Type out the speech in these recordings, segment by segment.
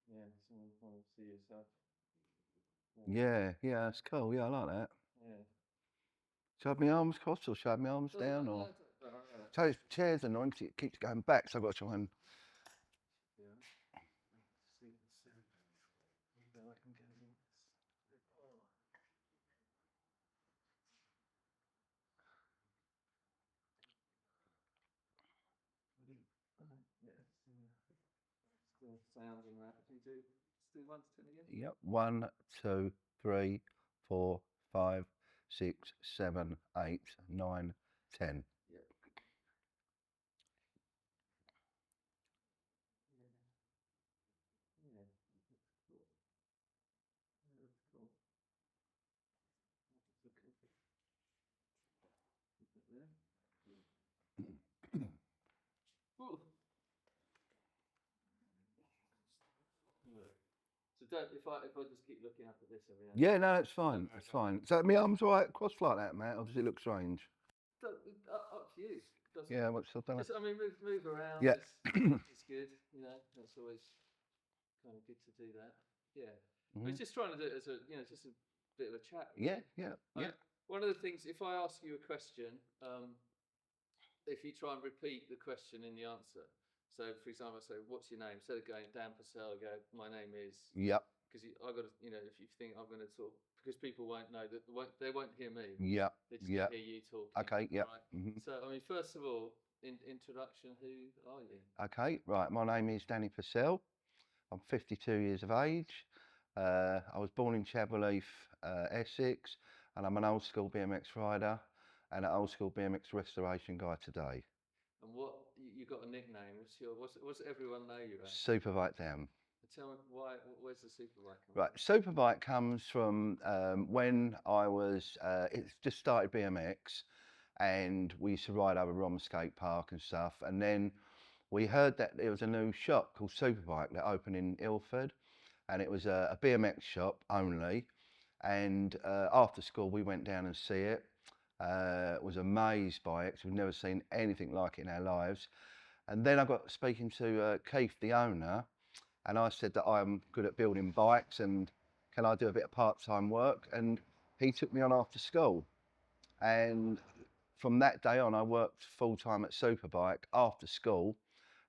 Yeah, someone want to see yourself. Yeah, yeah, that's cool. Yeah, I like that. Yeah. Should I have my arms crossed or should I have my arms down? Or so this chair's annoying because it keeps going back, so I've got to try and. Yeah. See, maybe I can get in. Yeah. Still sounding that. Can you do 1 to 10 again? Yep. 1, 2, 3, 4, 5, 6, 7, 8, 9, 10. Yeah. Yeah. Yeah. Cool. Yeah, that's cool. That's okay. Keep it there. Ooh. So don't if I just keep looking up at this every now and Yeah, no, that's fine. That's fine. So my arms all right crossed like that, Matt? Or does it look strange? up to you. Doesn't Yeah, what's I don't know. just I mean move around. Yeah. It's good. You know that's always kind of good to do that. Yeah. I was Mhm. just trying to do it as a just a bit of a chat. Yeah, Really. yeah, yeah. One of the things, if I ask you a question, if you try and repeat the question in the answer. So, for example, I say, "What's your name?" Instead of going Dan Purcell, I go, "My name is." Yep, Because I got to, if you think I'm going to talk, because people won't know that they won't hear me. yep, They're just going yep. to hear you talking. Okay, yep. Right. Mhm. So, I mean, first of all, introduction. Who are you? Okay, right. My name is Danny Purcell. I'm 52 years of age. I was born in Chapelheath, Essex, and I'm an old school BMX rider and an old school BMX restoration guy today. And what you got a nickname? What's everyone know you as? Superbike Dan. Tell me why. Where's the superbike come Right, from? Superbike comes from when I was, it's just started BMX and we used to ride over Rom skate park and stuff. And then we heard that there was a new shop called Superbike that opened in Ilford, and it was a BMX shop only. And after school, we went down and see it. Was amazed by it because we've never seen anything like it in our lives. And then I got speaking to Keith, the owner, and I said that I'm good at building bikes and can I do a bit of part-time work? And he took me on after school. And from that day on, I worked full-time at Superbike after school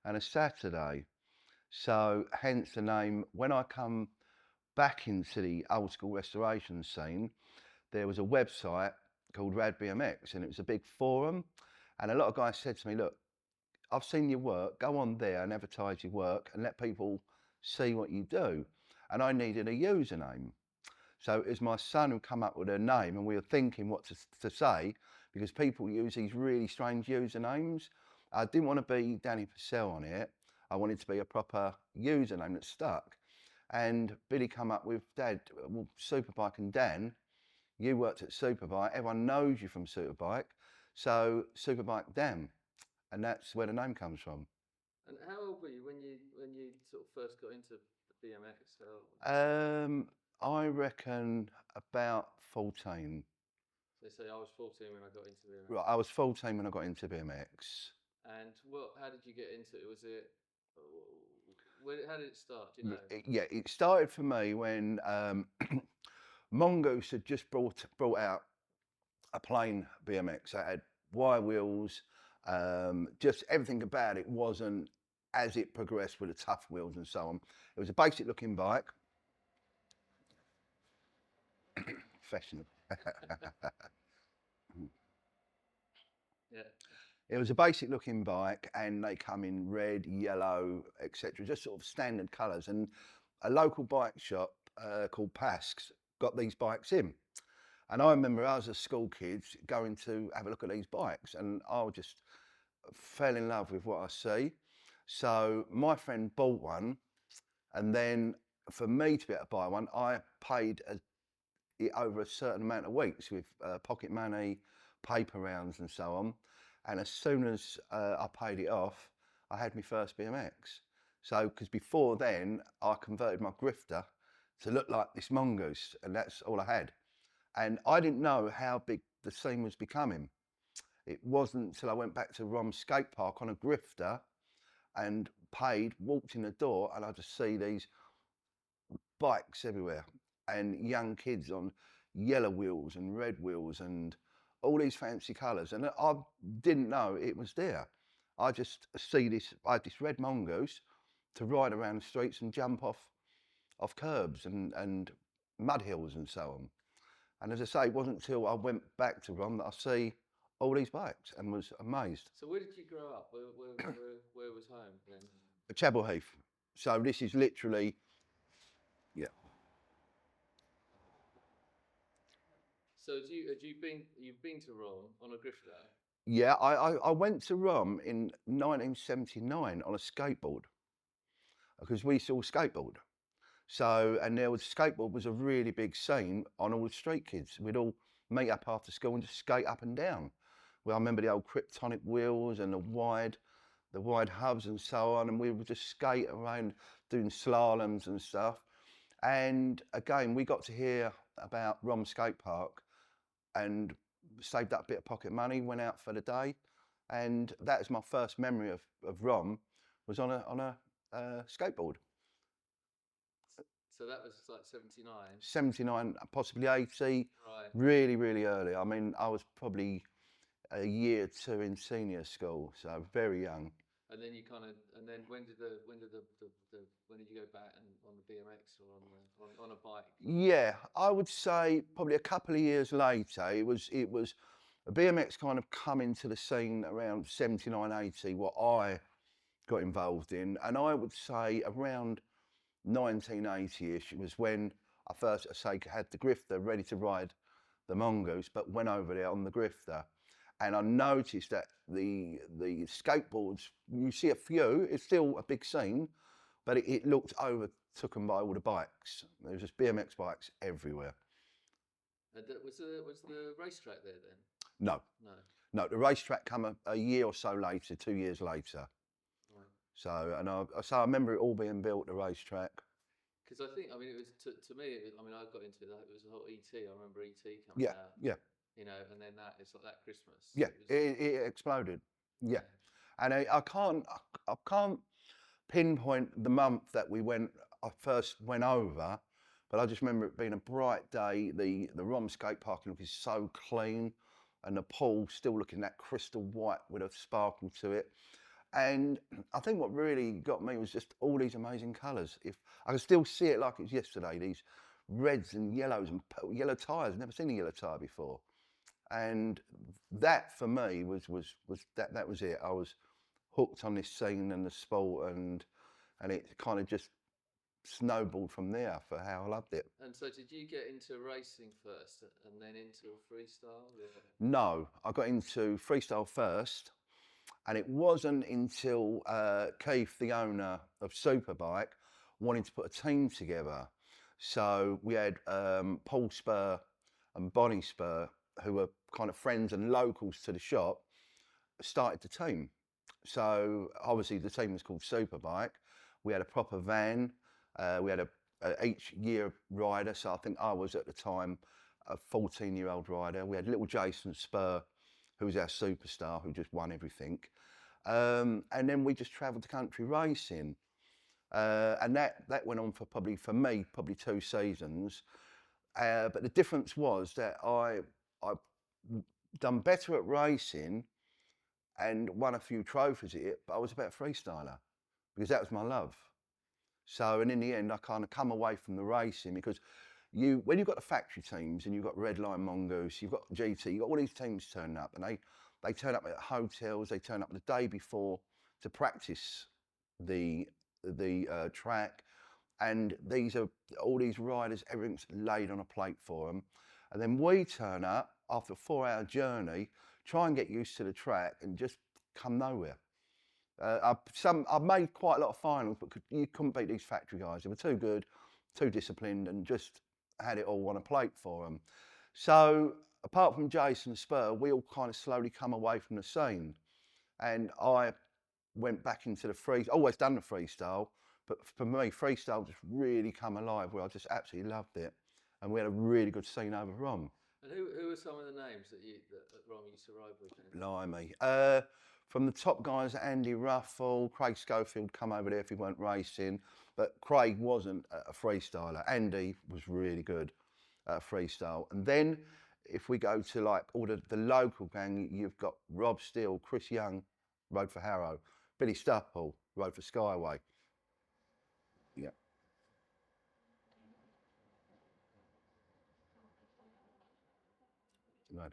and a Saturday. So hence the name. When I come back into the old school restoration scene, there was a website called Rad BMX and it was a big forum. And a lot of guys said to me, look, I've seen your work, go on there and advertise your work and let people see what you do. And I needed a username. So it was my son who come up with a name and we were thinking what to say because people use these really strange usernames. I didn't want to be Danny Purcell on it. I wanted to be a proper username that stuck. And Billy come up with, Dad, well, Superbike and Dan, you worked at Superbike, everyone knows you from Superbike, so Superbike Dan. And that's where the name comes from. And how old were you when you sort of first got into BMX? How old? I reckon about 14. So say I was 14 when I got into BMX. Right, I was 14 when I got into BMX. And how did you get into it? Was it, how did it start? Do you know? Yeah, it started for me when Mongoose had just brought out a plain BMX that had wire wheels. Just everything about it wasn't as it progressed with the tough wheels and so on. It was a basic looking bike. Professional. Yeah. It was a basic looking bike and they come in red, yellow, etc. Just sort of standard colours. And a local bike shop called Pask's got these bikes in. And I remember I was a school kid going to have a look at these bikes and I just fell in love with what I see. So my friend bought one and then for me to be able to buy one, I paid it over a certain amount of weeks with pocket money, paper rounds and so on. And as soon as I paid it off, I had my first BMX. So, because before then, I converted my grifter to look like this mongoose, and that's all I had. And I didn't know how big the scene was becoming. It wasn't until I went back to Rom skate park on a grifter and paid, walked in the door, and I just see these bikes everywhere and young kids on yellow wheels and red wheels and all these fancy colours. And I didn't know it was there. I just see this, I had this red mongoose to ride around the streets and jump off curbs and mud hills and so on. And as I say, it wasn't until I went back to Rom that I see all these bikes and was amazed. So where did you grow up? Where was home then? Chapel Heath. So this is literally, yeah. So you've been to Rom on a Griffith day? Yeah, I went to Rom in 1979 on a skateboard because we saw skateboard. So, and there was skateboard was a really big scene on all the street kids. We'd all meet up after school and just skate up and down. Well, I remember the old Kryptonic wheels and the wide hubs and so on, and we would just skate around doing slaloms and stuff. And again, we got to hear about Rom Skate Park and saved up a bit of pocket money, went out for the day, and that was my first memory of Rom, was on a skateboard. So that was like 79. 79, possibly 80, Right. really, really early. I mean, I was probably a year or two in senior school, so very young. And then you and then when did you go back and on the BMX or on a bike? Yeah, I would say probably a couple of years later, it was BMX kind of come into the scene around 79, 80, what I got involved in. And I would say around 1980-ish was when I first, had the grifter ready to ride the mongoose, but went over there on the grifter. And I noticed that the skateboards, you see a few, it's still a big scene, but it looked overtaken by all the bikes. There was just BMX bikes everywhere. And was the racetrack there then? No. No, the racetrack come a year or so later, 2 years later. Right. So, and I remember it all being built, the racetrack. Because I think, I mean, it was to me. I mean, I got into that. It was a whole ET. I remember ET coming out. Yeah. You know, and then it's like that Christmas. Yeah, it exploded. Yeah, and I can't pinpoint the month that I first went over, but I just remember it being a bright day. The Rom skate park looking so clean, and the pool still looking that crystal white with a sparkle to it. And I think what really got me was just all these amazing colours. If I can still see it like it was yesterday, these reds and yellows and yellow tyres. I've never seen a yellow tyre before. And that for me was that was it. I was hooked on this scene and the sport, and it kind of just snowballed from there for how I loved it. And so, did you get into racing first, and then into freestyle? Or? No, I got into freestyle first, and it wasn't until Keith, the owner of Superbike, wanted to put a team together. So we had Paul Spur and Bonnie Spur, who were kind of friends and locals to the shop, started the team. So obviously the team was called Superbike. We had a proper van. We had a each year rider. So I think I was at the time a 14-year-old rider. We had little Jason Spur, who was our superstar, who just won everything. And then we just travelled the country racing. And that went on for probably 2 seasons. But the difference was that I done better at racing and won a few trophies at it, but I was a better freestyler because that was my love. So, and in the end, I kind of come away from the racing because when you've got the factory teams and you've got Red Line Mongoose, you've got GT, you've got all these teams turning up, and they turn up at hotels, they turn up the day before to practice the track. And all these riders, everything's laid on a plate for them. And then we turn up after a 4-hour journey, try and get used to the track and just come nowhere. I've made quite a lot of finals, but you couldn't beat these factory guys. They were too good, too disciplined, and just had it all on a plate for them. So apart from Jason Spur, we all kind of slowly come away from the scene. And I went back into always done the freestyle, but for me, freestyle just really come alive where I just absolutely loved it. And we had a really good scene over Rom. And who are some of the names that Rom used to ride with? Blimey. from the top guys, Andy Ruffell, Craig Schofield come over there if he weren't racing, but Craig wasn't a freestyler. Andy was really good at freestyle. And then if we go to like all the local gang, you've got Rob Steele, Chris Young, rode for Harrow, Billy Stupple, rode for Skyway. Yeah. Right.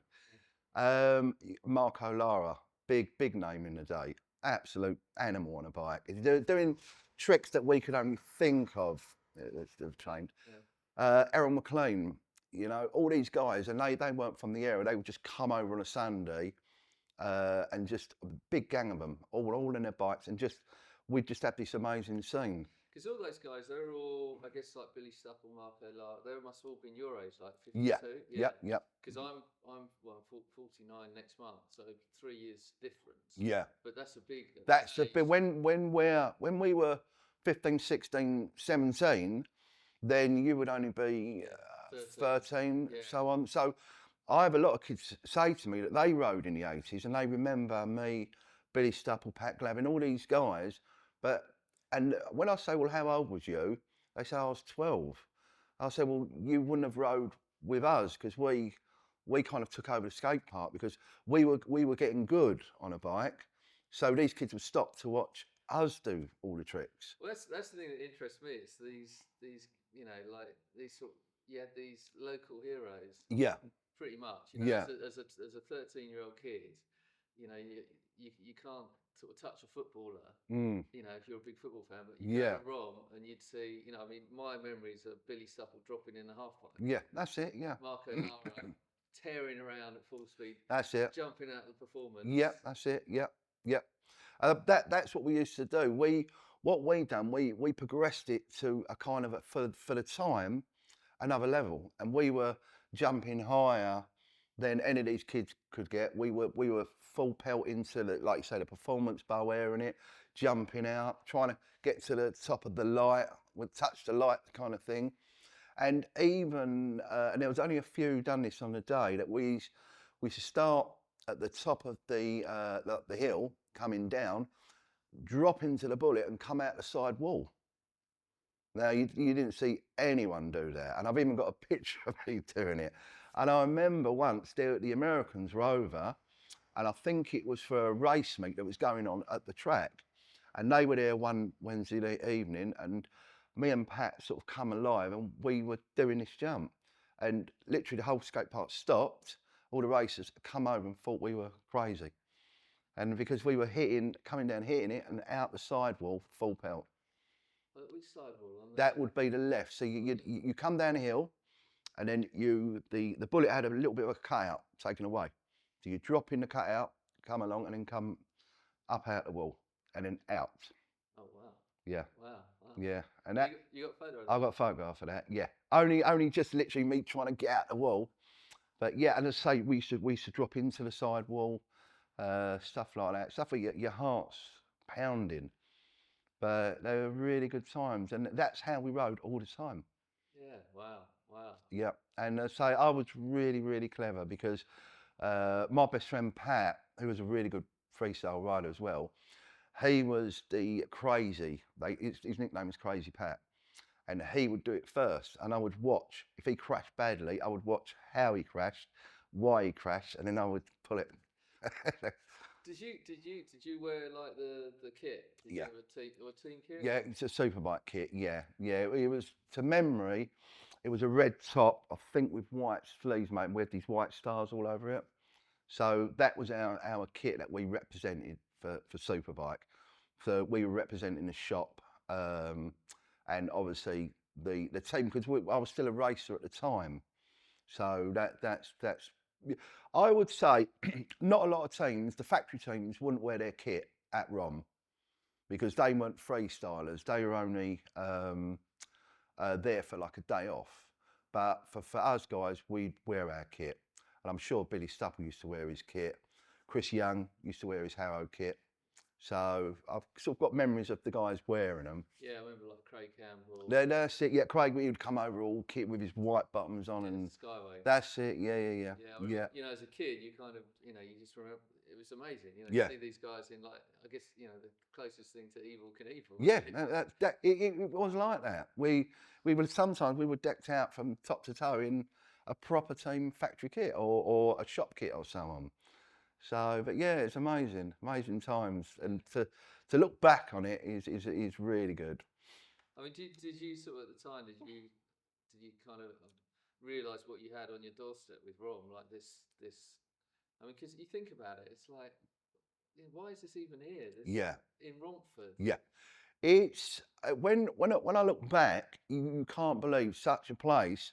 Marco Lara, big name in the day, absolute animal on a bike. They're doing tricks that we could only think of. They've trained. Yeah. Errol McLean, you know, all these guys, and they weren't from the area. They would just come over on a Sunday, and just a big gang of them, all in their bikes, and we'd just have this amazing scene. Because all those guys, they're all, I guess, like Billy Stupple, Marco Lara, they must have all been your age, like 52? Yeah. Because I'm 49 next month, so 3 years difference. Yeah. But that's a big... That's a big... When we were 15, 16, 17, then you would only be 13, yeah. So on. So I have a lot of kids say to me that they rode in the 80s and they remember me, Billy Stupple, Pat Glavin, all these guys, and when I say, well, how old was you? They say I was 12. I say, well, you wouldn't have rode with us because we kind of took over the skate park because we were getting good on a bike. So these kids would stop to watch us do all the tricks. Well, that's the thing that interests me. It's these you know, like these these local heroes. Yeah. Pretty much. You know, yeah. As a 13-year-old kid, you know, you can't sort of touch a footballer, you know, if you're a big football fan, but you go to Rom and you'd see, you know, I mean, my memories of Billy Stupple dropping in the half pipe. Yeah, that's it, yeah. Marco Lara tearing around at full speed. That's it. Jumping out of the performance. Yeah, that's it, yeah. That's what we used to do. We progressed it to a kind of, for the time, another level. And we were jumping higher than any of these kids could get. We were full pelt into the, like you say, the performance bow wearing it, jumping out, trying to get to the top of the light, would touch the light kind of thing. And even, and there was only a few done this on the day, that we should start at the top of the hill, coming down, drop into the bullet and come out the side wall. Now, you didn't see anyone do that. And I've even got a picture of me doing it. And I remember once the Americans were over, and I think it was for a race meet that was going on at the track. And they were there one Wednesday evening, and me and Pat sort of come alive, and we were doing this jump. And literally the whole skate park stopped. All the racers come over and thought we were crazy. And because we were coming down, hitting it, and out the sidewall, full pelt. Which sidewall? That would be the left. So you come down the hill, and then the bullet had a little bit of a cutout taken away. So you drop in the cutout, come along, and then come up out the wall, and then out. Oh wow! Yeah. Wow. Yeah, and that you got a photo of that? I got a photograph of that. Yeah, only just literally me trying to get out the wall, but yeah, and as I say, we should drop into the side wall, stuff like that, stuff where your heart's pounding. But they were really good times, and that's how we rode all the time. Yeah. Wow. Yeah, and so I was really clever because my best friend Pat, who was a really good freestyle rider as well, he was the crazy. His nickname was Crazy Pat, and he would do it first, and I would watch. If he crashed badly, I would watch how he crashed, why he crashed, and then I would pull it. Did you wear like the kit? Did you have a team kit? Yeah, it's a Superbike kit. Yeah. It was, to memory, it was a red top, I think, with white sleeves, mate. We had these white stars all over it. So that was our kit that we represented for Superbike. So we were representing the shop, and obviously the team, because I was still a racer at the time. So that's. I would say not a lot of teams, the factory teams, wouldn't wear their kit at Rom because they weren't freestylers. They were only there for like a day off. But for us guys, we'd wear our kit. And I'm sure Billy Stupple used to wear his kit. Chris Young used to wear his Harrow kit. So I've sort of got memories of the guys wearing them. Yeah, I remember like Craig Campbell. That's it. Yeah, Craig, he would come over all kit with his white bottoms on, and Skyway. That's it. Yeah. You know, as a kid, you kind of, you know, you just remember it's amazing. You know, Yeah. you see these guys in like, I guess, you know, the closest thing to Evil Knievel. Yeah, it was like that. We would sometimes we were decked out from top to toe in a proper team factory kit or a shop kit or so on. So, but yeah, it's amazing times, and to look back on it is really good. I mean, did you sort of at the time did you kind of realise what you had on your doorstep with Rom, like this? I mean, because you think about it, it's like, why is this even here? This Yeah, in Romford. yeah. It's when I look back, you can't believe such a place,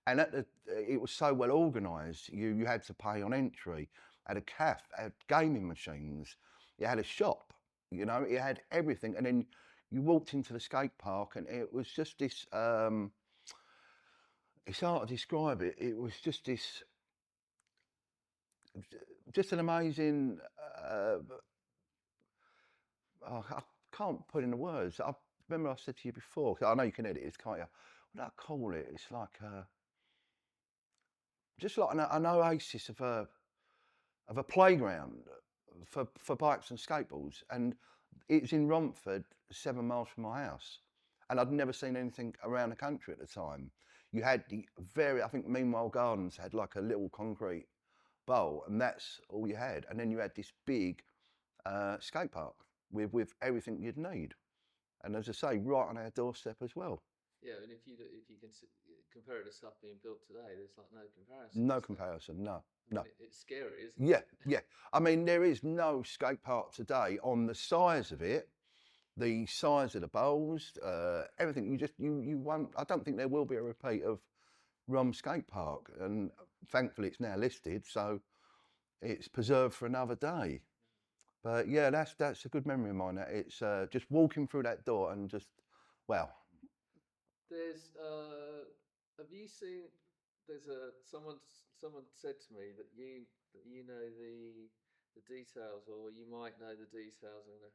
and it was so well organised. You had to pay on entry, had a cafe, had gaming machines, you had a shop. You know, it had everything, and then you walked into the skate park, and it was just this. It's hard to describe it. It was just an amazing. I can't put in the words. I remember I said to you before. 'Cause I know you can edit this, can't you? What do I call it? It's like just like an oasis of a playground for bikes and skateboards, and it's in Romford, 7 miles from my house, and I'd never seen anything around the country at the time. You had I think Meanwhile Gardens had like a little concrete bowl, and that's all you had, and then you had this big skate park with everything you'd need, and as I say, right on our doorstep as well. Yeah, and if you can compare it to stuff being built today, there's like no comparison. No comparison, no, I no. mean, it's scary, isn't Yeah, it? yeah. I mean, there is no skate park today on the size of it, the size of the bowls, everything. You won't. I don't think there will be a repeat of Rom Skate Park, and thankfully it's now listed, so it's preserved for another day. But yeah, that's a good memory of mine. That it's just walking through that door and just, wow. There's have you seen? There's someone said to me that you know the details, or you might know the details. I'm gonna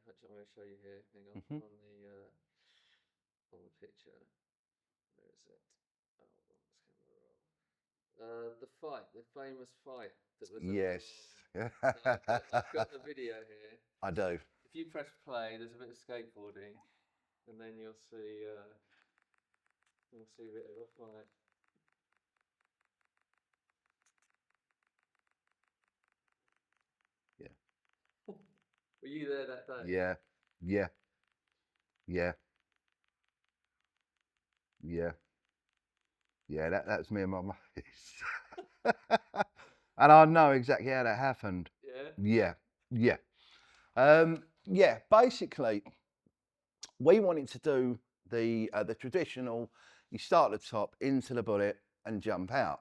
show you here. Hang on, Hmm. on the picture. Where is it? Oh, what's camera roll? The famous fight that was at Yes. So I've got the video here. I do. If you press play, there's a bit of skateboarding, and then you'll see a bit of a fight. Yeah. Were you there that day? Yeah. Yeah. Yeah. Yeah. Yeah. That's me and my mates. And I know exactly how that happened. Yeah. Yeah. Yeah. Yeah. Basically, we wanted to do the traditional. You start at the top into the bullet and jump out,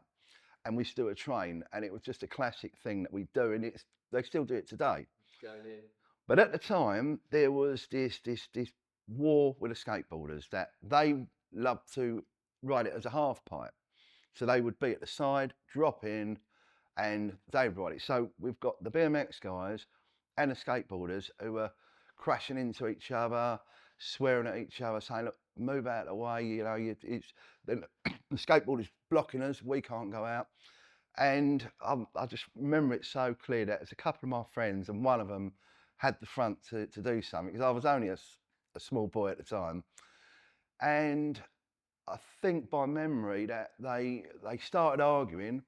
and we used to do a train, and it was just a classic thing that we do, and they still do it today. Going in. But at the time, there was this war with the skateboarders that they loved to ride it as a half pipe. So they would be at the side, drop in, and they'd ride it. So we've got the BMX guys and the skateboarders who are crashing into each other, swearing at each other, saying, "Look, move out of the way." You know, it's then the skateboarders blocking us. We can't go out. And I just remember it so clear that it's a couple of my friends, and one of them had the front to do something because I was only a small boy at the time. And I think by memory that they started arguing,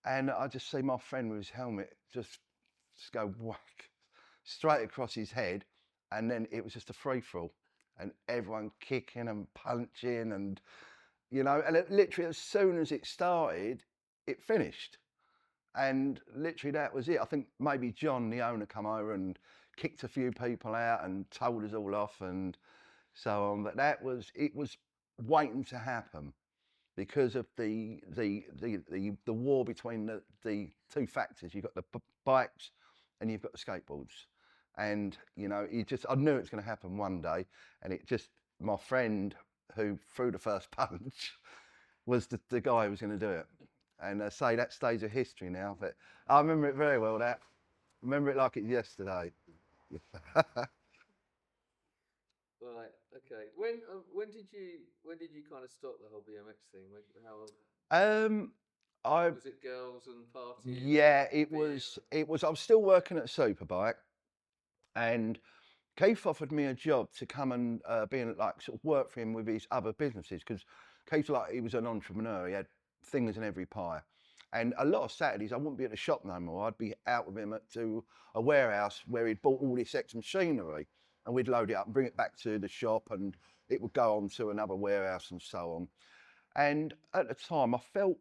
and I just see my friend with his helmet just go whack straight across his head, and then it was just a free for all, and everyone kicking and punching, and and literally as soon as it started, it finished. And literally that was it. I think maybe John, the owner, come over and kicked a few people out and told us all off and so on. But it was waiting to happen because of the war between the two factors. You've got the bikes and you've got the skateboards. And I knew it was going to happen one day. And my friend who threw the first punch was the guy who was going to do it. And I say that stays a history now, but I remember it very well. Remember it like it's yesterday. Right. Okay. When did you kind of stop the whole BMX thing? How old? Was it girls and parties? Yeah, it was. It was. I was still working at Superbike, and Keith offered me a job to come and be in, like, sort of work for him with his other businesses, because Keith, like, he was an entrepreneur. He had fingers in every pie. And a lot of Saturdays I wouldn't be at the shop no more. I'd be out with him to a warehouse where he'd bought all this ex machinery, and we'd load it up and bring it back to the shop, and it would go on to another warehouse and so on. And at the time I felt,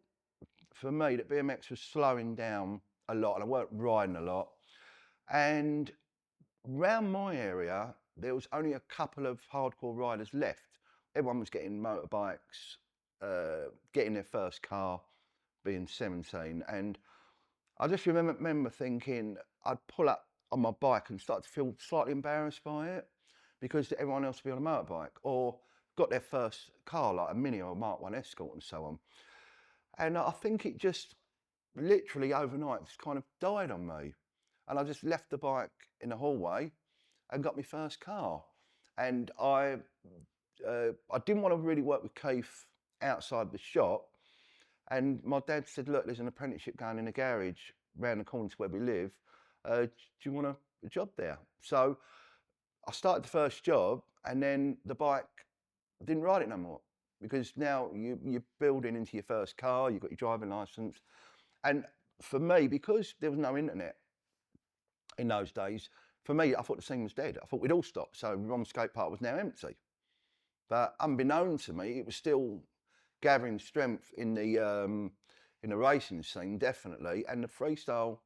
for me, that BMX was slowing down a lot, and I weren't riding a lot. And round my area, there was only a couple of hardcore riders left. Everyone was getting motorbikes, getting their first car, being 17. And I just remember thinking I'd pull up on my bike and start to feel slightly embarrassed by it, because everyone else would be on a motorbike or got their first car, like a Mini or a Mark 1 Escort and so on. And I think it just literally overnight just kind of died on me. And I just left the bike in the hallway and got my first car. And I didn't want to really work with Keith outside the shop. And my dad said, look, there's an apprenticeship going in a garage round the corner to where we live. Do you want a job there? So I started the first job, and then the bike, I didn't ride it no more, because now you're building into your first car, you've got your driving license. And for me, because there was no internet in those days, for me, I thought the scene was dead. I thought we'd all stopped. So Rom Skate Park was now empty. But unbeknown to me, it was still gathering strength in the racing scene, definitely. And the freestyle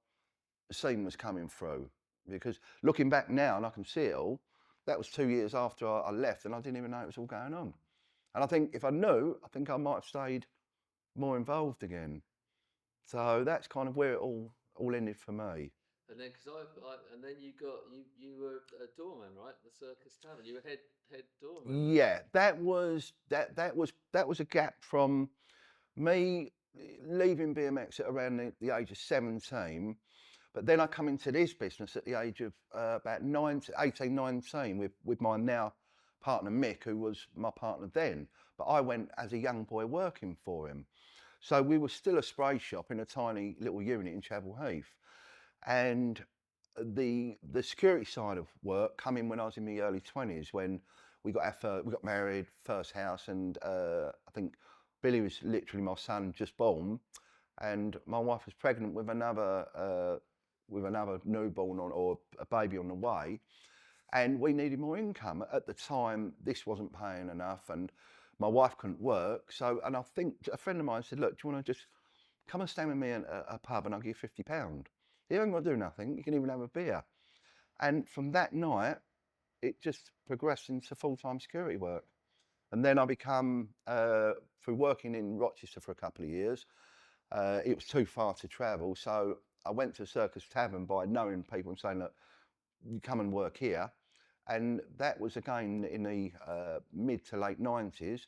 scene was coming through. Because looking back now, and I can see it all, that was 2 years after I left, and I didn't even know it was all going on. And I think if I knew, I think I might have stayed more involved again. So that's kind of where it all ended for me. And then, and then you were a doorman, right? The Circus Tavern. You were head doorman. Yeah, that was a gap from me leaving BMX at around the age of 17. But then I come into this business at the age of about 18, 19 with my now partner Mick, who was my partner then. But I went as a young boy working for him. So we were still a spray shop in a tiny little unit in Chapel Heath. And the security side of work come in when I was in my early 20s, when we got married, first house, and I think Billy was literally my son just born, and my wife was pregnant with another newborn or a baby on the way, and we needed more income. At the time, this wasn't paying enough, and my wife couldn't work. So, and I think a friend of mine said, look, do you want to just come and stay with me at a pub and I'll give you £50? You ain't got to do nothing, you can even have a beer. And from that night, it just progressed into full-time security work. And then I become, through working in Rochester for a couple of years, it was too far to travel. So I went to Circus Tavern by knowing people and saying, look, you come and work here. And that was again in the mid to late 90s.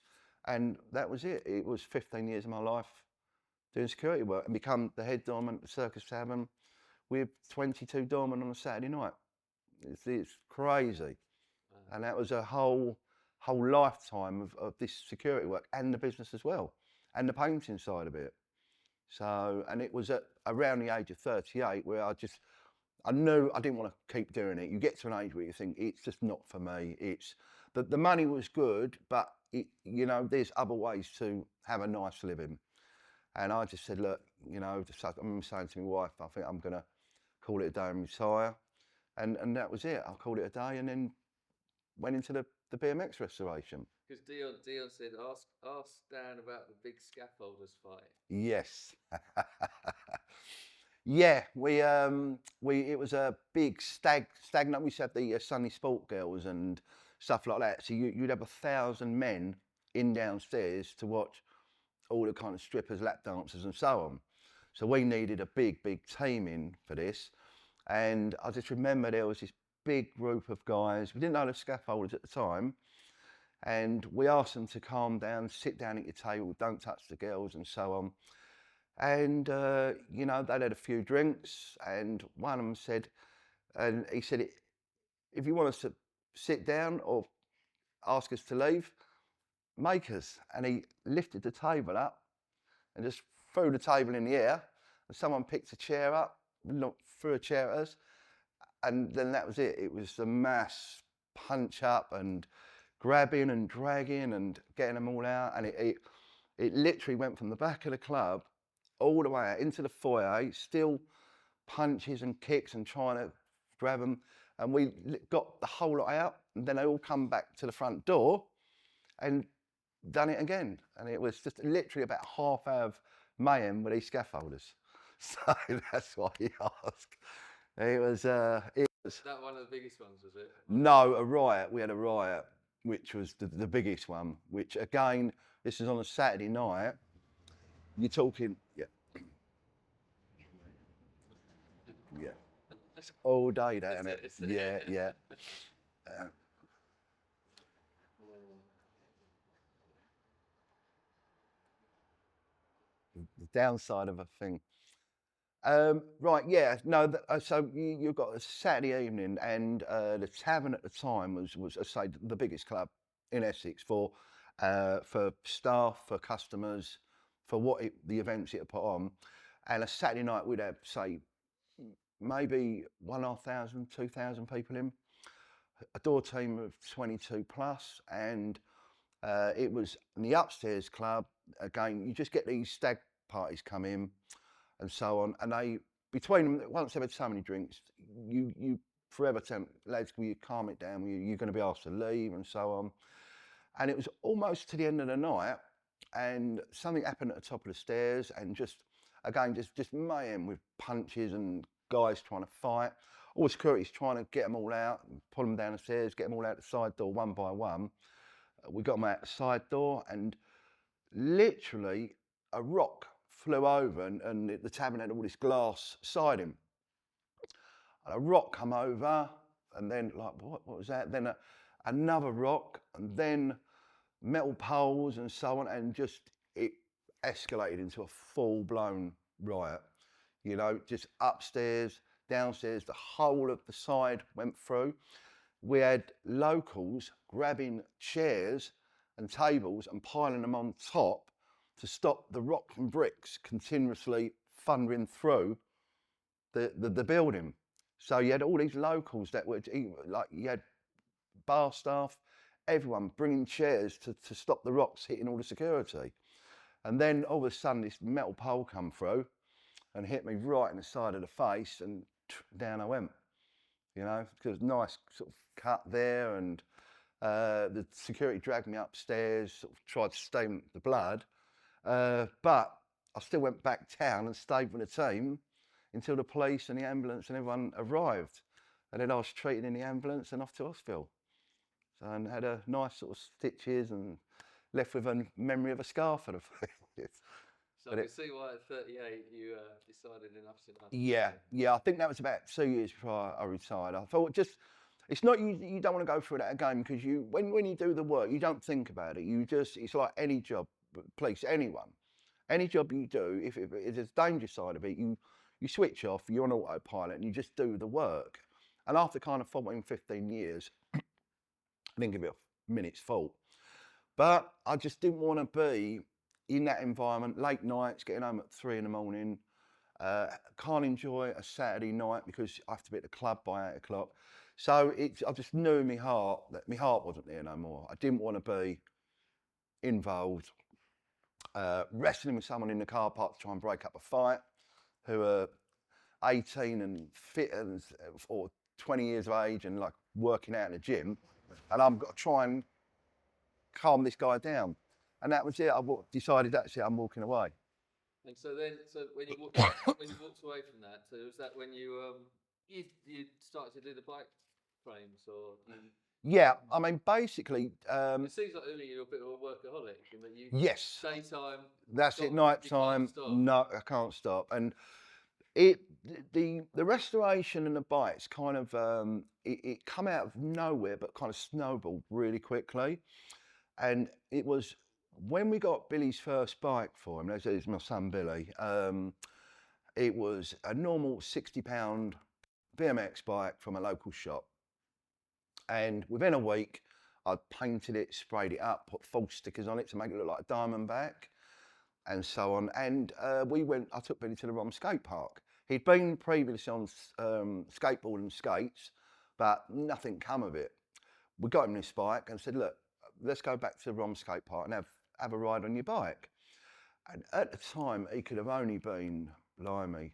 And that was it. It was 15 years of my life doing security work, and become the head doorman at the Circus Tavern with 22 doormen on a Saturday night. It's crazy. Wow. And that was a whole lifetime of this security work, and the business as well, and the painting side of it. So, and it was at around the age of 38 where I knew I didn't want to keep doing it. You get to an age where you think, it's just not for me. It's the money was good, but there's other ways to have a nice living. And I just said, look, I remember saying to my wife, I think I'm going to call it a day and retire. And that was it. I called it a day, and then went into the BMX restoration. Because Dion said, ask Dan about the big scaffolders fight. Yes. Yeah, it was a big stag night. We used to have the Sunday Sport girls and stuff like that. So you'd have 1,000 men in downstairs to watch all the kind of strippers, lap dancers and so on. So we needed a big team in for this. And I just remember there was this big group of guys. We didn't know the scaffolders at the time. And we asked them to calm down, sit down at your table, don't touch the girls and so on. And, they'd had a few drinks, and one of them said, and he said, if you want us to sit down or ask us to leave, make us. And he lifted the table up and just threw the table in the air, and someone picked a chair up, threw a chair at us, and then that was it. It was the mass punch up and grabbing and dragging and getting them all out, and it literally went from the back of the club all the way out into the foyer, still punches and kicks and trying to grab them, and we got the whole lot out, and then they all come back to the front door and done it again, and it was just literally about half hour of mayhem with these scaffolders. So that's why he asked. It was that one of the biggest ones, was it? No, a riot. We had a riot, which was the biggest one, which again, this is on a Saturday night. You're talking, yeah, it's all day, that, isn't it? Yeah. The downside of a thing. Right, yeah, no. So you've got a Saturday evening, and the Tavern at the time was, I say, the biggest club in Essex for staff, for customers, for the events it had put on. And a Saturday night we'd have, say, maybe 1,500, 2,000 people in, a door team of 22 plus, and it was in the upstairs club. Again, you just get these stag parties come in and so on, and they, between them, once they've had so many drinks, you forever tell them, lads, will you calm it down, you're going to be asked to leave and so on. And it was almost to the end of the night, and something happened at the top of the stairs, and just mayhem with punches and guys trying to fight. All the security's trying to get them all out, and pull them down the stairs, get them all out the side door one by one. We got them out the side door, and literally a rock flew over, and the tavern had all this glass siding. And a rock come over, and then like, what was that? Then another rock, and then metal poles and so on, and just it escalated into a full-blown riot. You know, just upstairs, downstairs, the whole of the side went through. We had locals grabbing chairs and tables and piling them on top to stop the rocks and bricks continuously thundering through the building. So you had all these locals that were, like, you had bar staff, everyone bringing chairs to stop the rocks hitting all the security. And then all of a sudden this metal pole come through and hit me right in the side of the face, and down I went. You know, because nice sort of cut there, and the security dragged me upstairs, sort of tried to stain the blood, but I still went back down and stayed with the team until the police and the ambulance and everyone arrived. And then I was treated in the ambulance and off to hospital. So, and had a nice sort of stitches and left with a memory of a scar for the face. So I can see why at 38 you decided enough's enough. Yeah, I think that was about 2 years before I retired. I thought, it's not, you don't want to go through that again, because when you do the work, you don't think about it. It's like any job, police, anyone. Any job you do, if there's a danger side of it, you switch off, you're on autopilot, and you just do the work. And after kind of 14, 15 years, I didn't give it a minute's thought. But I just didn't want to be in that environment, late nights, getting home at 3 in the morning. Can't enjoy a Saturday night because I have to be at the club by 8 o'clock. So I just knew in my heart that my heart wasn't there no more. I didn't want to be involved. Wrestling with someone in the car park to try and break up a fight, who are 18 and fit or 20 years of age and like working out in the gym, and I've got to try and calm this guy down. And that was it. I decided that's it. I'm walking away. And so when you walked away from that, so was that when you started to do the bike frames, or? Yeah, I mean, basically. It seems like only you're a bit of a workaholic, in that you. Yes. Daytime. That's it. Night time. No, I can't stop. And the restoration and the bikes kind of it come out of nowhere, but kind of snowballed really quickly. And it was when we got Billy's first bike for him. This is my son Billy. It was a normal £60 BMX bike from a local shop, and within a week I'd painted it, sprayed it up, put false stickers on it to make it look like a Diamondback. and so on. And I took Billy to the Rom skate park. He'd been previously on skateboard and skates, but nothing come of it. We got him this bike and said, look, let's go back to the Rom skate park and have a ride on your bike. And at the time, he could have only been, blimey,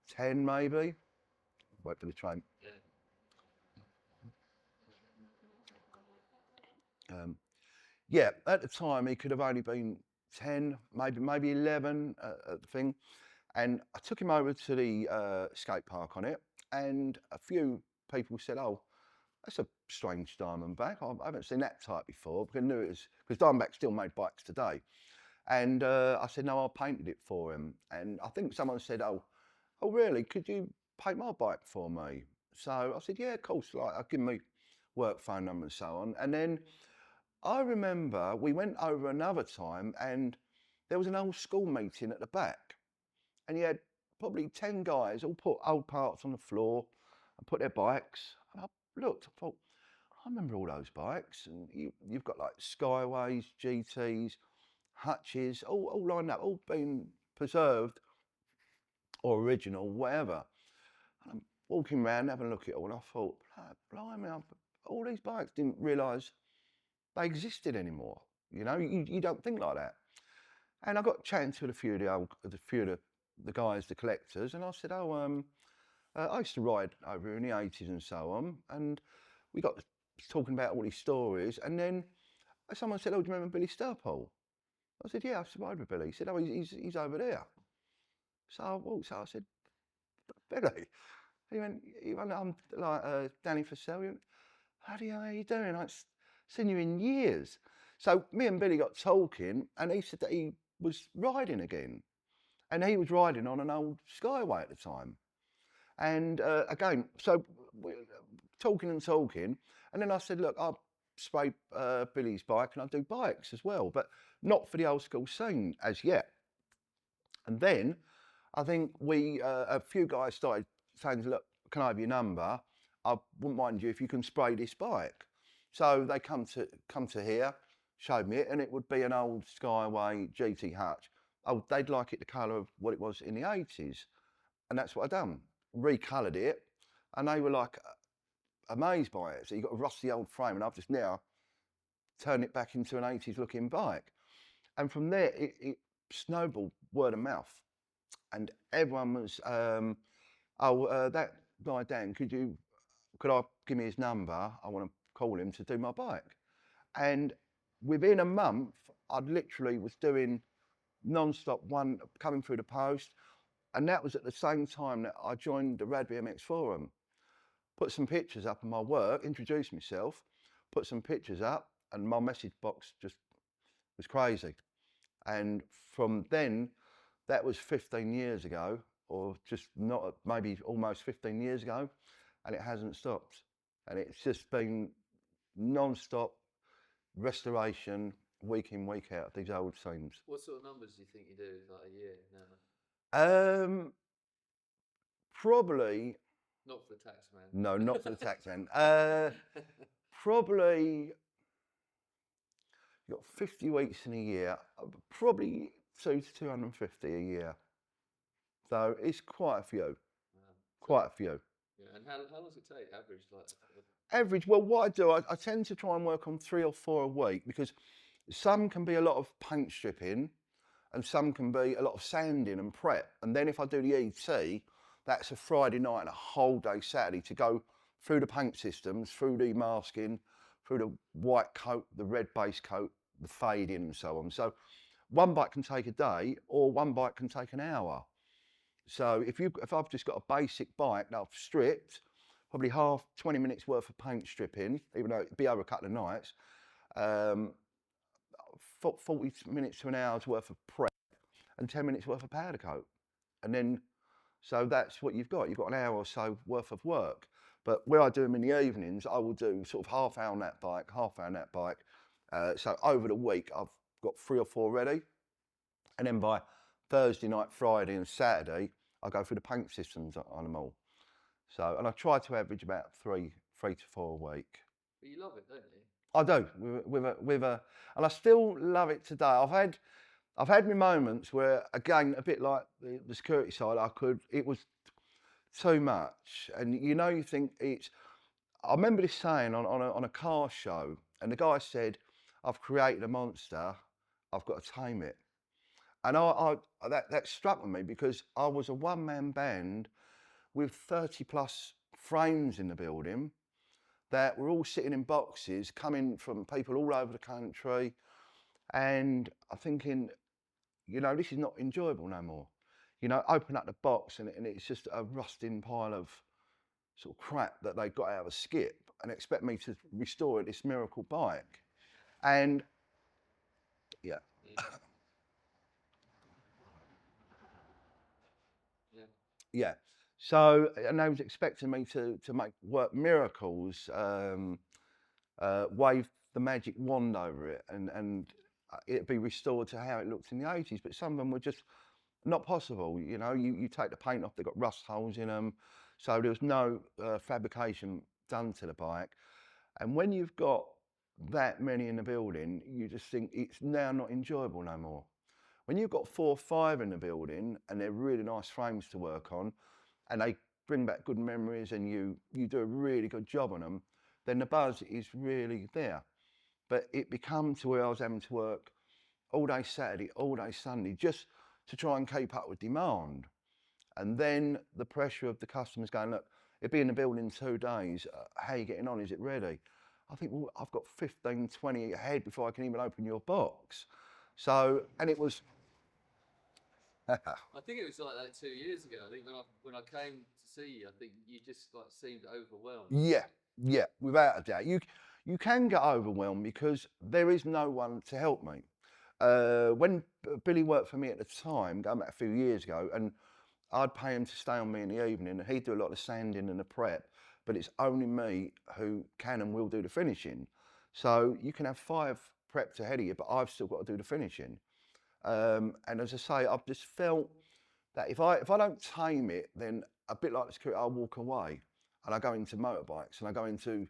10 maybe. Wait for the train. Yeah, at the time, he could have only been 10, maybe 11 at the thing. And I took him over to the skate park on it, and a few people said, oh, that's a strange Diamondback. I haven't seen that type before, because I knew it was, because Diamondback still made bikes today. And I said, no, I painted it for him. And I think someone said, oh, really? Could you paint my bike for me? So I said, yeah, of course. Like, I'll give me work phone number and so on. And then I remember we went over another time, and there was an old school meeting at the back. And you had probably 10 guys all put old parts on the floor and put their bikes. And I looked, I thought, I remember all those bikes. And you've got like Skyways, GTs, Hutches, all lined up, all been preserved or original, whatever. And I'm walking around having a look at it all, and I thought, blimey, all these bikes, didn't realise they existed anymore. You know, you don't think like that. And I got chatting to a few of the guys, the collectors, and I said, I used to ride over in the 80s and so on, and we got talking about all these stories, and then someone said, oh, do you remember Billy Sturpole? I said, yeah, I used to ride with Billy. He said, oh, he's over there. So I walked out, I said, Billy? He went, I'm like Danny Fussell. He went, how are you doing? I've seen you in years. So me and Billy got talking, and he said that he was riding again. And he was riding on an old Skyway at the time. And again, so we're talking, and then I said, look, I'll spray Billy's bike and I'll do bikes as well, but not for the old school scene as yet. And then I think a few guys started saying, look, can I have your number? I wouldn't mind you if you can spray this bike. So they come to here, showed me it, and it would be an old Skyway GT Hutch. Oh, they'd like it the colour of what it was in the 80s. And that's what I done. Recoloured it, and they were like amazed by it. So you got a rusty old frame, and I've just now turned it back into an 80s looking bike. And from there, it snowballed word of mouth. And everyone was, that guy Dan, could I give me his number? I want to call him to do my bike. And within a month, I literally was doing non-stop one coming through the post. And that was at the same time that I joined the Rad BMX forum. Put some pictures up of my work, introduced myself, put some pictures up, and my message box just was crazy. And from then, that was 15 years ago, or just not, maybe almost 15 years ago, and it hasn't stopped. And it's just been non-stop restoration, week in, week out, these old scenes. What sort of numbers do you think you do, like a year now? Probably. Not for the tax man. No, not for the tax man. Probably. You've got 50 weeks in a year. Probably 250 a year. So it's quite a few. Wow. Quite a few. Yeah, and how long does it take, average? Average, well, what I do, I tend to try and work on 3 or 4 a week, because some can be a lot of paint stripping, and some can be a lot of sanding and prep. And then if I do the ET, that's a Friday night and a whole day Saturday to go through the paint systems, through the masking, through the white coat, the red base coat, the fading and so on. So one bike can take a day, or one bike can take an hour. So if I've just got a basic bike that I've stripped, probably 20 minutes worth of paint stripping, even though it'd be over a couple of nights, 40 minutes to an hour's worth of prep, and 10 minutes worth of powder coat. And then, so that's what you've got. You've got an hour or so worth of work. But where I do them in the evenings, I will do sort of half hour on that bike, half hour on that bike. So over the week, I've got 3 or 4 ready. And then by Thursday night, Friday and Saturday, I go through the paint systems on them all. So, and I try to average about 3 to 4 a week. But you love it, don't you? I do, and I still love it today. I've had I've had my moments where, again, a bit like the security side, it was too much. And you think I remember this saying on a car show, and the guy said, I've created a monster, I've got to tame it. And that struck with me because I was a one-man band with 30 plus frames in the building that were all sitting in boxes coming from people all over the country. And I'm thinking, this is not enjoyable no more. Open up the box and it's just a rusting pile of sort of crap that they got out of a skip and expect me to restore this miracle bike. And yeah. Yeah. Yeah. So, and they was expecting me to work miracles, wave the magic wand over it, and it'd be restored to how it looked in the 80s. But some of them were just not possible. You take the paint off, they've got rust holes in them. So there was no fabrication done to the bike. And when you've got that many in the building, you just think it's now not enjoyable no more. When you've got 4 or 5 in the building and they're really nice frames to work on and they bring back good memories and you do a really good job on them, then the buzz is really there. But it became to where I was having to work all day Saturday, all day Sunday, just to try and keep up with demand. And then the pressure of the customers going, look, it'll be in the building in 2 days. How are you getting on? Is it ready? I think, well, I've got 15, 20 ahead before I can even open your box. So, and it was. I think it was like that 2 years ago. I think when I came to see you, I think you just like seemed overwhelmed. Yeah, without a doubt. You can get overwhelmed because there is no one to help me. When Billy worked for me at the time, going back a few years ago, and I'd pay him to stay on me in the evening, and he'd do a lot of sanding and the prep, but it's only me who can and will do the finishing. So you can have 5 preps ahead of you, but I've still got to do the finishing. And as I say, I've just felt that if I don't tame it, then a bit like the security, I'll walk away and I go into motorbikes and I go into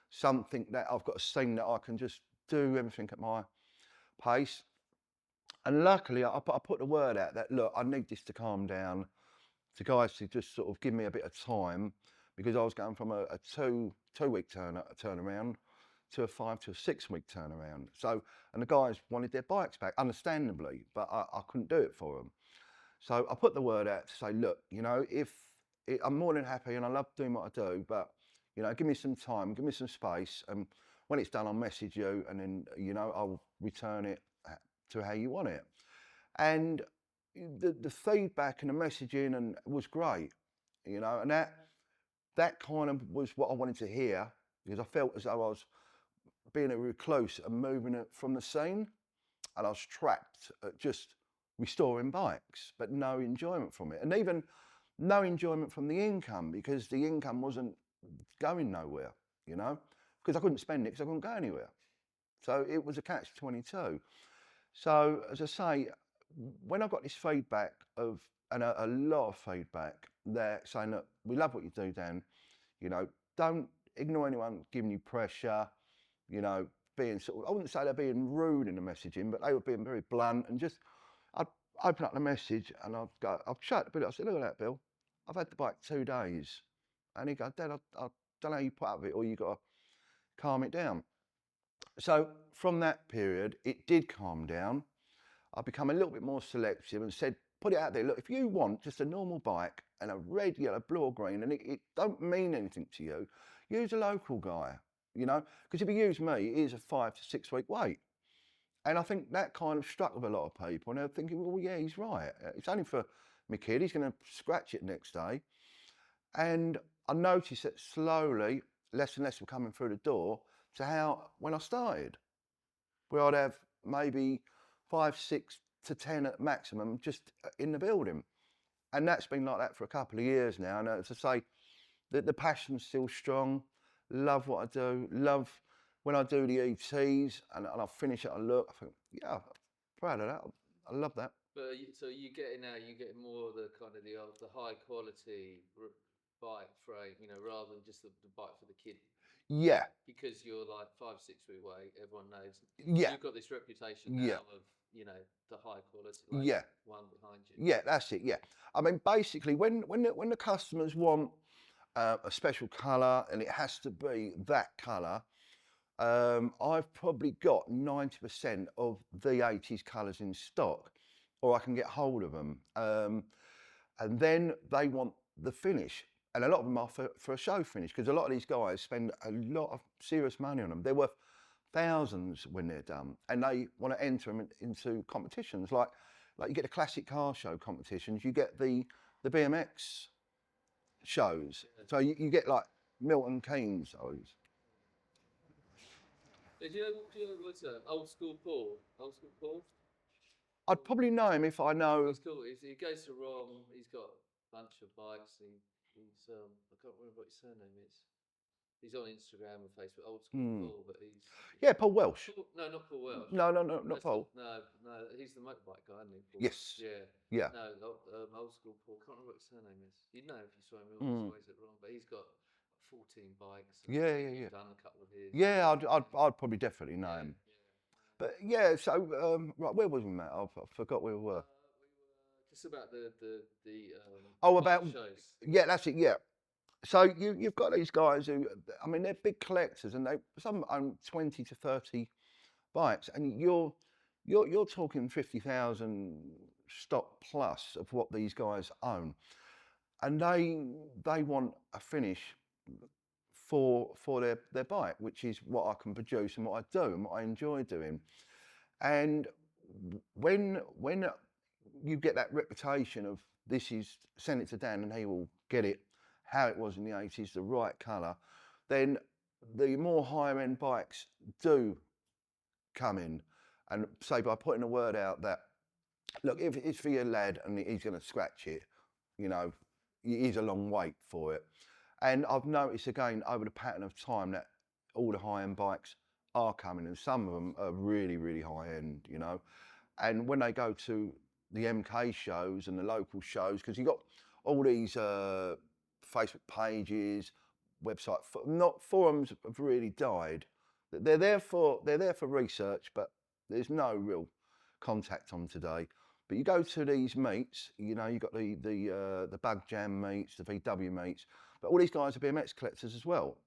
something that I've got a scene that I can just do everything at my pace. And luckily, I put the word out that, look, I need this to calm down, to guys to just sort of give me a bit of time, because I was going from a two-week turnaround to a 5 to a 6 week turnaround. So, and the guys wanted their bikes back, understandably, but I couldn't do it for them. So I put the word out to say, look, I'm more than happy and I love doing what I do, but, give me some time, give me some space. And when it's done, I'll message you and then, I'll return it to how you want it. And the feedback and the messaging and was great, and that kind of was what I wanted to hear, because I felt as though I was being a recluse and moving it from the scene, and I was trapped at just restoring bikes, but no enjoyment from it, and even no enjoyment from the income, because the income wasn't going nowhere, because I couldn't spend it because I couldn't go anywhere. So it was a catch-22. So as I say, when I got this feedback and a lot of feedback, they're saying, look, we love what you do, Dan. Don't ignore anyone giving you pressure, being sort of, I wouldn't say they're being rude in the messaging, but they were being very blunt, and just, I'd open up the message and I'd shut the Bill. I said, look at that, Bill. I've had the bike 2 days. And he'd go, Dad, I don't know how you put up with it, or you got to calm it down. So from that period, it did calm down. I become a little bit more selective and said, put it out there. Look, if you want just a normal bike and a red, yellow, blue or green, and it don't mean anything to you, use a local guy, because if you use me, it is a 5 to 6 week wait. And I think that kind of struck with a lot of people, and they're thinking, well, yeah, he's right. It's only for my kid. He's going to scratch it next day. And I noticed that slowly, less and less were coming through the door to how, when I started, where I'd have maybe 5, 6 to 10 at maximum just in the building. And that's been like that for a couple of years now. And as I say, the passion's still strong. Love what I do. Love when I do the ETs and I finish it, I look, I think, yeah, I'm proud of that. I love that. But so you getting more of the kind of the high quality bike frame, rather than just the bike for the kid. Yeah. Because you're like 5, 6 week away, everyone knows. Yeah. You've got this reputation now of you know, the high quality, Yeah. one behind you. Yeah, that's it. Yeah, I mean, basically, when the customers want a special colour and it has to be that colour, I've probably got 90% of the 80s colours in stock, or I can get hold of them. And then they want the finish, and a lot of them are for a show finish, because a lot of these guys spend a lot of serious money on them. They're worth thousands when they're done, and they want to enter them into competitions like you get the classic car show competitions, you get the BMX shows. Yeah. So you get like Milton Keynes. Do you know what's that? Old school Paul? Old school Paul? I'd probably know him if I know. He's cool. He goes to Rom. He's got a bunch of bikes. He's I can't remember what his surname is. He's on Instagram and Facebook. Old school Paul, but he's Yeah, Paul Welsh. no, not Paul Welsh. No, not Paul. No, he's the motorbike guy, isn't he? Paul? Yes. Yeah. Yeah. No, old school Paul. Can't remember what his surname is. You'd know if you saw him. Always at Rom, but he's got 14 bikes. Yeah. Done a couple of his. Yeah, I'd probably definitely know him. Yeah. But yeah, so right, where was we, Matt? I forgot where we were. Just about the about shows. Yeah, that's it. Yeah. So you've got these guys who, I mean, they're big collectors, and some own 20 to 30 bikes, and you're talking 50,000 stock plus of what these guys own, and they want a finish for their bike, which is what I can produce and what I do and what I enjoy doing. And when you get that reputation of this is, send it to Dan and he will get it how it was in the 80s, the right colour, then the more higher end bikes do come in, and say by putting a word out that, look, if it's for your lad and he's going to scratch it, you know, he's a long wait for it. And I've noticed again over the pattern of time that all the high end bikes are coming, and some of them are really, really high end, you know. And when they go to the MK shows and the local shows, because you've got all these Facebook pages, website, not forums have really died. They're there for research, but there's no real contact on today. But you go to these meets, you know, you've got the Bug Jam meets, the VW meets, but all these guys are BMX collectors as well.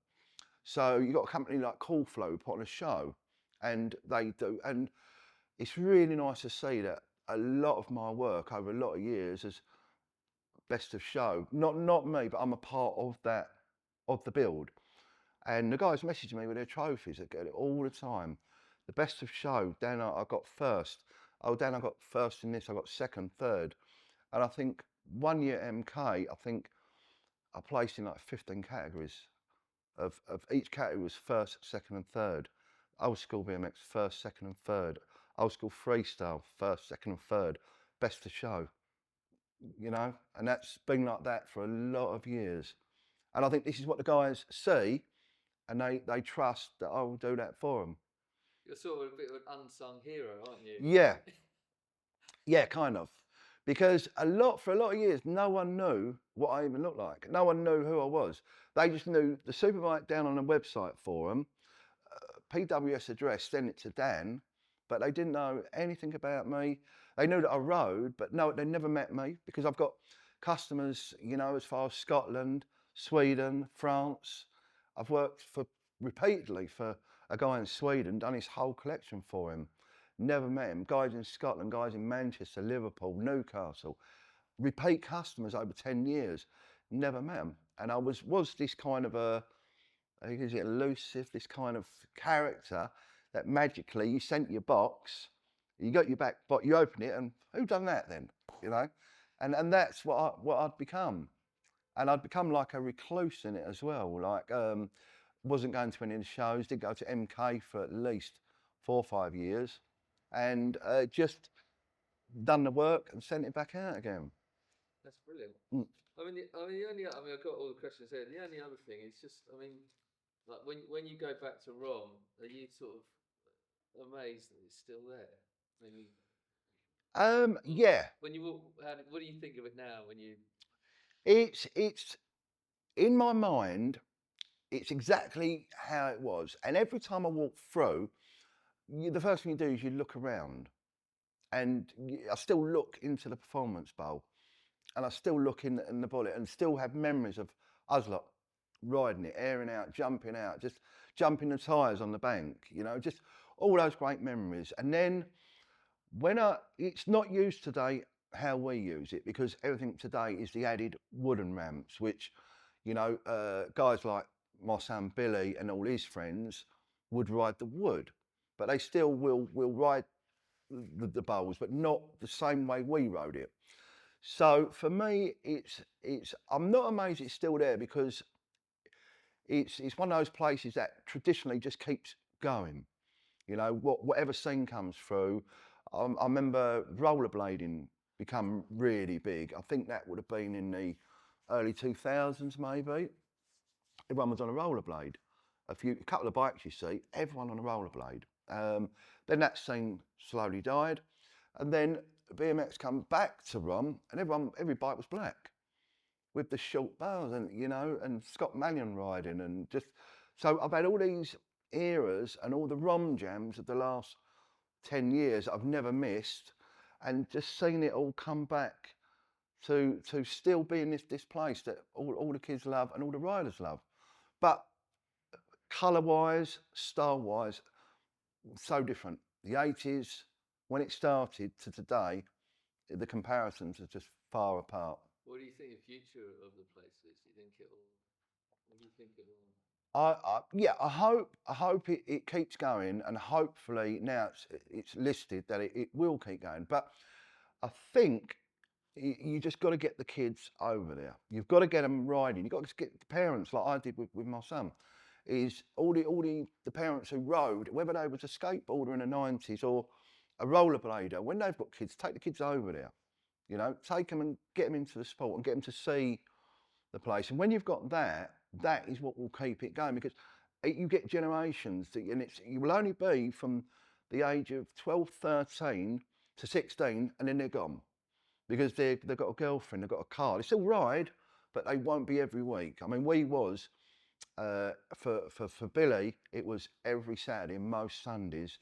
So you've got a company like Cool Flow put on a show, and they do, and it's really nice to see that a lot of my work over a lot of years is best of show. Not me, but I'm a part of that, of the build. And the guys message me with their trophies. They get it all the time. The best of show, Dan, I got first. Oh, Dan, I got first in this. I got second, third. And I think 1 year MK, I think I placed in like 15 categories. Of each category was first, second, and third. Old school BMX, first, second, and third. Old school freestyle, first, second, and third. Best of show. You know, and that's been like that for a lot of years. And I think this is what the guys see, and they trust that I will do that for them. You're sort of a bit of an unsung hero, aren't you? Yeah, yeah, kind of. Because for a lot of years, no one knew what I even looked like. No one knew who I was. They just knew the Superbike Dan on the website forum, PWS address, send it to Dan, but they didn't know anything about me. They knew that I rode, but no, they never met me, because I've got customers, you know, as far as Scotland, Sweden, France. I've worked repeatedly for a guy in Sweden, done his whole collection for him. Never met him. Guys in Scotland, guys in Manchester, Liverpool, Newcastle. Repeat customers over 10 years. Never met them. And I was this kind of is it elusive, this kind of character that magically you sent your box, you got your back, but you open it, and who done that then? You know? And that's what I'd become. And I'd become like a recluse in it as well. Like, wasn't going to any of the shows, did go to MK for at least 4 or 5 years, and just done the work and sent it back out again. That's brilliant. I mean, I've got all the questions here. The only other thing is just, I mean, like when you go back to Rom, are you sort of amazed that it's still there? I mean, yeah. When you walk, what do you think of it now? When you, it's in my mind, it's exactly how it was. And every time I walk through, the first thing you do is you look around. And I still look into the performance bowl, and I still look in the bullet, and still have memories of us lot riding it, airing out, just jumping the tyres on the bank, you know, just all those great memories. And then it's not used today how we use it, because everything today is the added wooden ramps, which, you know, guys like my son Billy and all his friends would ride the wood, but they still will ride the bowls, but not the same way we rode it. So for me, I'm not amazed it's still there, because it's one of those places that traditionally just keeps going. You know, whatever scene comes through. I remember rollerblading become really big. I think that would have been in the early 2000s, maybe. Everyone was on a rollerblade. A couple of bikes you see, everyone on a rollerblade. Then that scene slowly died, and then BMX come back to Rom, and every bike was black, with the short bars, and you know, and Scott Mallion riding, and just so I've had all these eras and all the Rom jams of the last 10 years I've never missed, and just seen it all come back to still be in this place that all the kids love and all the riders love. But colour wise, style wise, so different. The 80s, when it started, to today, the comparisons are just far apart. What do you think the future of the place is? Do you think it will? What do you think it will? Yeah, I hope it keeps going, and hopefully now it's listed that it will keep going. But I think you just got to get the kids over there. You've got to get them riding. You've got to get the parents, like I did with my son. Is all the parents who rode, whether they was a skateboarder in the 90s or a rollerblader, when they've got kids, take the kids over there. You know, take them and get them into the sport and get them to see the place. And when you've got that, that is what will keep it going, because you get generations, and you will only be from the age of 12, 13 to 16, and then they're gone, because they've got a girlfriend, they've got a car. They still ride, but they won't be every week. I mean, we was, for Billy, it was every Saturday, most Sundays,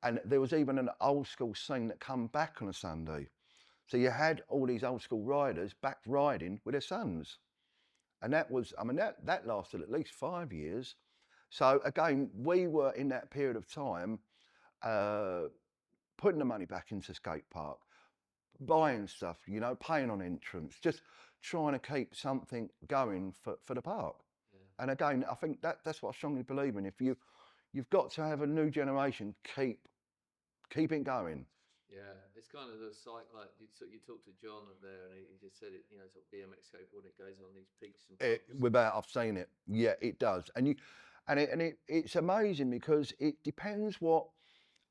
and there was even an old school scene that come back on a Sunday. So you had all these old school riders back riding with their sons. And that was, I mean, that lasted at least 5 years. So again, we were in that period of time, putting the money back into skate park, buying stuff, you know, paying on entrance, just trying to keep something going for the park. Yeah. And again, I think that's what I strongly believe in. If you've got to have a new generation, keep it going. Yeah, it's kind of the cycle. Like you talked to John up there, and he just said it. You know, sort of BMX skateboard, it goes on these peaks and without, I've seen it. Yeah, it does, and it's amazing, because it depends what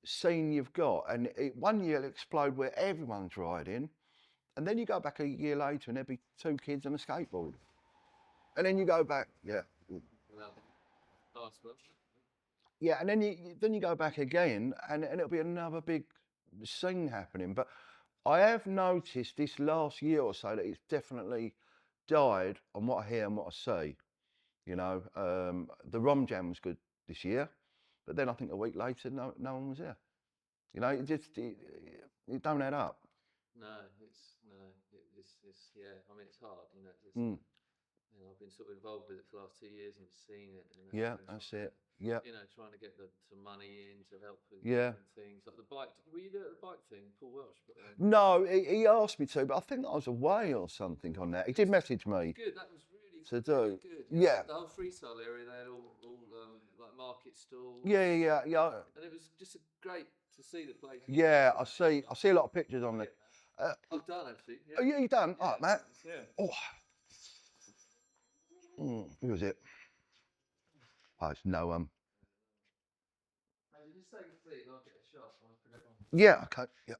scene you've got. And one year it'll explode where everyone's riding, and then you go back a year later and there'll be 2 kids on a skateboard, and then you go back, yeah. Well, nice one. Yeah, and then you go back again, and it'll be another big scene happening. But I have noticed this last year or so that it's definitely died on what I hear and what I see. You know, the Rom Jam was good this year, but then I think a week later, no one was there. You know, it don't add up. No, it's yeah. I mean, it's hard. You know, you know, I've been sort of involved with it for the last 2 years and seen it. And yeah, that's it. Yeah. You know, trying to get some money in to help with different things like the bike. Were you there at the bike thing, Paul Welsh? No, he asked me to, but I think I was away or something on that. He did message me. Good. That was really to do. Good. Yeah. The whole freestyle area, they had all like market stalls. Yeah. And it was just great to see the place. Yeah, I see a lot of pictures on it. I've done actually. Yeah. Oh, yeah, you done? Yeah. All right, Matt. Yeah. Oh. Who was it? Oh, it's no one. Maybe just take a seat and I'll get a shot. Yeah, okay. Yeah.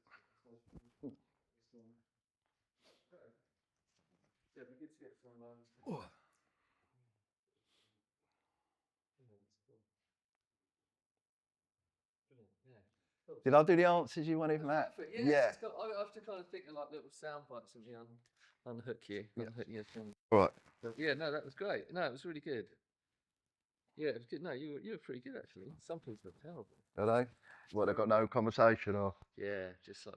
Yeah, we get to get some. Did I do the answers you wanted, Matt? Yeah. I have to kind of think of like little sound bites and unhook you. Unhook you. All right. Yeah, no, that was great. No, it was really good. Yeah, it was good. No, you were pretty good actually. Some people are terrible. Are they? What, they've got no conversation or? Yeah, just like